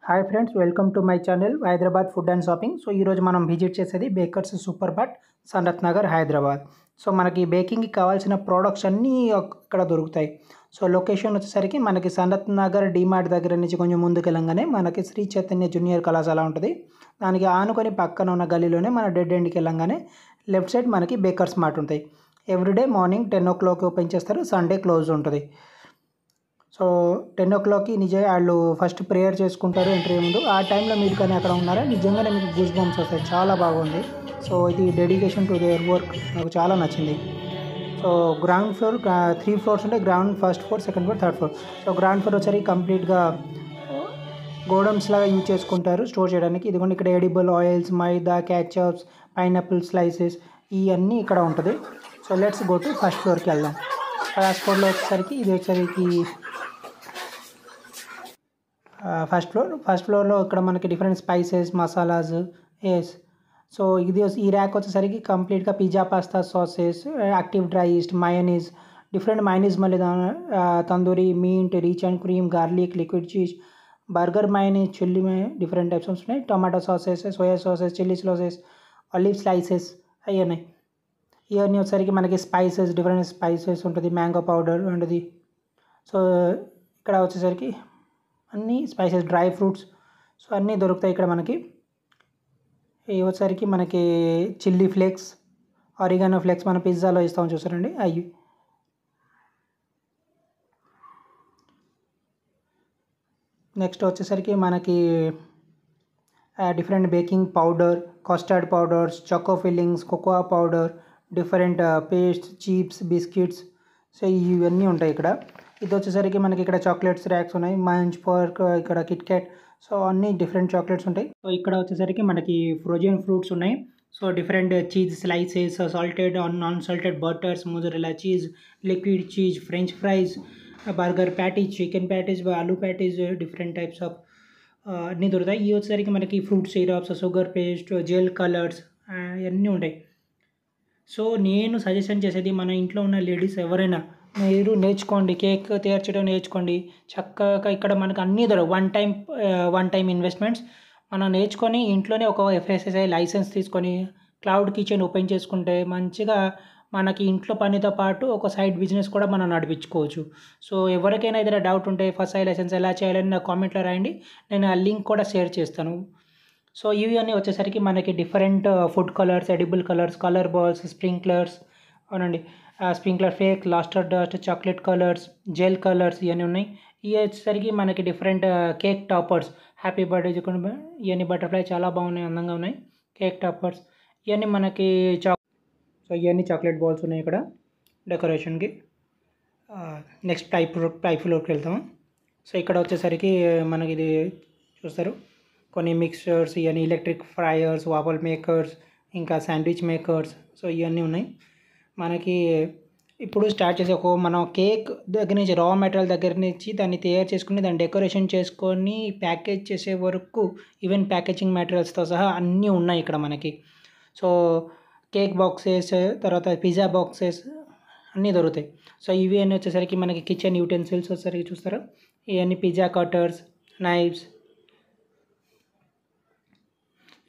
Hi friends, welcome to my channel Hyderabad food and shopping. So ఈరోజు మనం visit చేసేది bakers super mart, Sanath Nagar, Hyderabad. So మనకి బేకింగ్కి కావాల్సిన ప్రోడక్ట్స్ అన్నీ ఇక్కడ దొరుకుతాయి. సో లొకేషన్ వచ్చేసరికి మనకి సనత్ నగర్ డీమార్ట్ దగ్గర నుంచి కొంచెం ముందుకు వెళ్ళంగానే మనకి శ్రీ చైతన్య జూనియర్ కళాశాల ఉంటుంది. దానికి ఆనుకొని పక్కన ఉన్న గలీలోనే మన డెడ్ ఎండ్కి వెళ్ళంగానే లెఫ్ట్ సైడ్ మనకి బేకర్స్ మార్ట్ ఉంటాయి. ఎవ్రీడే మార్నింగ్ 10 o'clock ఓపెన్ చేస్తారు, సండే క్లోజ్ ఉంటుంది. సో 10 o'clockకి వాళ్ళు ఫస్ట్ ప్రేయర్ చేసుకుంటారు ఎంట్రీ ముందు. ఆ టైంలో మీరు కానీ అక్కడ ఉన్నారా, నిజంగానే మీకు గూస్ బంప్స్ వస్తాయి. చాలా బాగుంది. సో ఇది డెడికేషన్ టు దేర్ వర్క్ నాకు చాలా నచ్చింది. సో గ్రౌండ్ ఫ్లోర్ 3 floors ఉంటాయి. Ground first floor, second floor, third floor. So ground floor వచ్చేసరికి కంప్లీట్గా గోడౌన్స్ లాగా యూజ్ చేసుకుంటారు స్టోర్ చేయడానికి. ఇదిగోండి ఇక్కడ ఎడిబుల్ ఆయిల్స్, మైదా, క్యాచప్స్, పైనాపిల్ స్లైసెస్ ఇవన్నీ ఇక్కడ ఉంటుంది. So let's go to first ఫ్లోర్కి వెళ్దాం. ఫస్ట్ ఫ్లోర్లో వచ్చేసరికి ఇది వచ్చేసరికి ఫస్ట్ ఫ్లోర్లో ఇక్కడ మనకి డిఫరెంట్ స్పైసెస్, మసాలాస్ ఎస్. సో ఈ ర్యాక్ వచ్చేసరికి కంప్లీట్గా pizza, pasta sauces, active dry yeast, mayonnaise, different mayonnaise, మళ్ళీ tandoori, meat, rich and cream, garlic, liquid cheese, burger mayonnaise, chilli different types ఉన్నాయి. Tomato sauces, soya sauces, chilli sauces, olive slices అవి ఉన్నాయి. ఇవన్నీ వచ్చేసరికి మనకి స్పైసెస్, డిఫరెంట్ స్పైసెస్ ఉంటుంది, mango powder ఉంటుంది. So ఇక్కడ వచ్చేసరికి అన్నీ స్పైసెస్, డ్రై ఫ్రూట్స్, సో అన్నీ దొరుకుతాయి ఇక్కడ మనకి. ఇవి వచ్చేసరికి మనకి చిల్లీ ఫ్లేక్స్, ఆరిగానో ఫ్లేక్స్ మన పిజ్జాలో ఇస్తాం చూసారండి అవి. నెక్స్ట్ వచ్చేసరికి మనకి different baking powder, custard powders, choco fillings, cocoa powder, different paste, chips, biscuits, so ఇవన్నీ ఉంటాయి ఇక్కడ. ఇది వచ్చేసరికి మనకి ఇక్కడ చాక్లెట్స్ ర్యాక్స్ ఉన్నాయి, మంచ్ పార్క్, ఇక్కడ కిట్ క్యాట్, సో అన్ని డిఫరెంట్ చాక్లెట్స్ ఉంటాయి. సో ఇక్కడ వచ్చేసరికి మనకి ఫ్రోజన్ ఫ్రూట్స్ ఉన్నాయి. So different cheese slices, salted, non salted butters, mozzarella cheese, liquid cheese, French fries, burger patties, chicken patties, aloo patties, different types of అన్నీ దొరుకుతాయి. ఇవి వచ్చేసరికి మనకి fruit syrups, sugar paste, gel colours ఇవన్నీ ఉంటాయి. సో నేను suggestion చేసేది, మన ఇంట్లో ఉన్న లేడీస్ ఎవరైనా మీరు నేర్చుకోండి, కేక్ తయారు చేయడం నేర్చుకోండి. చక్కగా ఇక్కడ మనకు అన్నీ దొరకవు. One time investments. మనం నేర్చుకొని ఇంట్లోనే ఒక FSSAI లైసెన్స్ తీసుకొని క్లౌడ్ కిచెన్ ఓపెన్ చేసుకుంటే మంచిగా మనకి ఇంట్లో పనితో పాటు ఒక సైడ్ బిజినెస్ కూడా మనం నడిపించుకోవచ్చు. సో ఎవరికైనా ఏదైనా డౌట్ ఉంటే FSSAI లైసెన్స్ ఎలా చేయాలని నా కామెంట్లో రాయండి, నేను ఆ లింక్ కూడా షేర్ చేస్తాను. సో ఇవి అన్నీ వచ్చేసరికి మనకి different food colours, edible colours, colour balls, sprinklers, అవునండి, sprinkler fake, lustre dust, chocolate colours, gel colours ఇవన్నీ ఉన్నాయి. ఇవి వచ్చేసరికి మనకి different cake toppers, happy birthday ఇవన్నీ బటర్ఫ్లై చాలా బాగున్నాయి, అందంగా ఉన్నాయి. కేక్ టాపర్స్ ఇవన్నీ మనకి సో ఇవన్నీ చాక్లెట్ బాల్స్ ఉన్నాయి ఇక్కడ డెకరేషన్కి. నెక్స్ట్ పై ఫ్లోర్కి వెళ్తాము. సో ఇక్కడ వచ్చేసరికి మనకి ఇది చూస్తారు, కొన్ని మిక్సర్స్, ఇవన్నీ ఎలక్ట్రిక్ ఫ్రైయర్స్, వాఫల్ మేకర్స్, ఇంకా శాండ్విచ్ మేకర్స్, సో ఇవన్నీ ఉన్నాయి మనకి. ఇప్పుడు స్టార్ట్ చేసే మనం కేక్ దగ్గర నుంచి, రా మెటీరియల్ దగ్గర నుంచి దాన్ని తయారు చేసుకుని దాన్ని డెకరేషన్ చేసుకొని ప్యాకేజ్ చేసే వరకు ఈవెన్ ప్యాకేజింగ్ మెటీరియల్స్తో సహా అన్నీ ఉన్నాయి ఇక్కడ మనకి. సో కేక్ బాక్సెస్, తర్వాత పిజ్జా బాక్సెస్ అన్నీ దొరుకుతాయి. సో ఇవి అన్నీ వచ్చేసరికి మనకి కిచెన్ యూటెన్సిల్స్ వచ్చేసరికి చూస్తారా, ఇవన్నీ pizza cutters, knifes,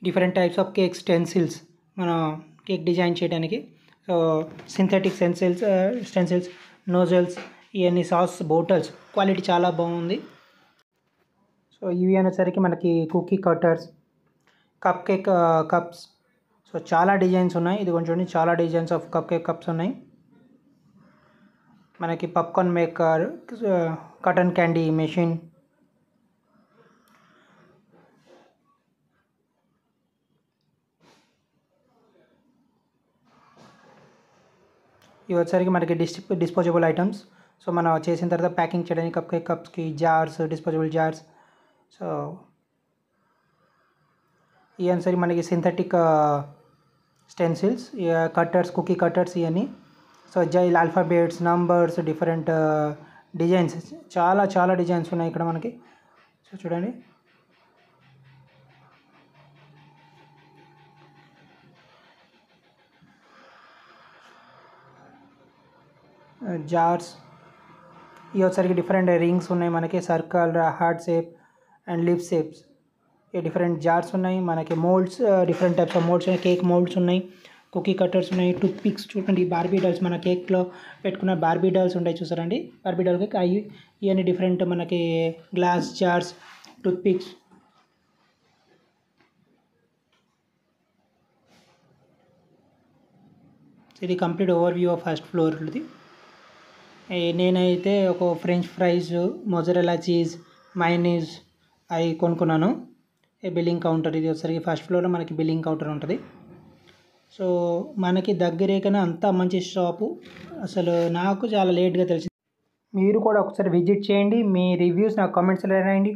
different types of cake stencils మన కేక్ డిజైన్ చేయడానికి. సో సింథెటిక్ స్టెన్సిల్స్, నోజల్స్, ఇవన్నీ సాస్ బాటిల్స్, క్వాలిటీ చాలా బాగుంది. సో ఇవి అనేసరికి మనకి cookie cutters, cupcake cups, so చాలా డిజైన్స్ ఉన్నాయి. ఇది కొంచెం చాలా designs of cupcake cups ఉన్నాయి. మనకి popcorn maker, cotton candy machine, ఇవి వచ్చేసరికి మనకి డిస్పోజబుల్ ఐటమ్స్. సో మనం చేసిన తర్వాత ప్యాకింగ్ చేయడానికి కప్ కేక్ కప్స్కి జార్స్, డిస్పోజబుల్ జార్స్. సో ఇవన్నీ సరి మనకి synthetic stencils, cutters, cookie cutters ఇవన్నీ. సో జైల్, ఆల్ఫాబెట్స్, నంబర్స్, డిఫరెంట్ డిజైన్స్, చాలా చాలా డిజైన్స్ ఉన్నాయి ఇక్కడ మనకి. సో చూడండి, జార్స్. ఇవి వచ్చరికి డిఫరెంట్ రింగ్స్ ఉన్నాయి మనకి, circle, heart shape, and lip shapes, different jars ఉన్నాయి మనకి. Moulds, different types of moulds ఉన్నాయి. కేక్ మోల్డ్స్ ఉన్నాయి, కుకీ కట్టర్స్ ఉన్నాయి, టూత్ పిక్స్. చూడండి బార్బీ డాల్స్, మన కేక్లో పెట్టుకున్న బార్బీ డాల్స్ ఉంటాయి చూసారండి. బార్బీ డాల్ కేక్ అవి ఇవన్నీ డిఫరెంట్ మనకి గ్లాస్ జార్స్, టూత్ పిక్స్. ఇది complete overview of first ఫ్లోర్ది. నేనైతే ఒక French fries, mozzarella cheese, mayonnaise అవి కొనుక్కున్నాను. బిల్లింగ్ కౌంటర్ ఇది వచ్చేసరికి ఫస్ట్ ఫ్లోర్లో మనకి బిల్లింగ్ కౌంటర్ ఉంటుంది. సో మనకి దగ్గరేకనే అంత మంచి షాపు. అసలు నాకు చాలా లేట్గా తెలిసింది. మీరు కూడా ఒకసారి విజిట్ చేయండి, మీ రివ్యూస్ నాకు కామెంట్స్లో రాయండి.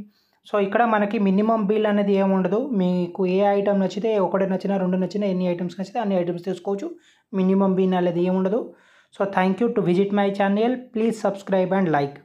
సో ఇక్కడ మనకి మినిమం బిల్ అనేది ఏముండదు. మీకు ఏ ఐటమ్ నచ్చితే, ఒకటి నచ్చినా, రెండు నచ్చినా, ఎన్ని ఐటమ్స్ నచ్చితే అన్ని ఐటమ్స్ తీసుకోవచ్చు. మినిమం బిల్ అనేది ఏముండదు. So thank you to visit my channel. Please subscribe and like.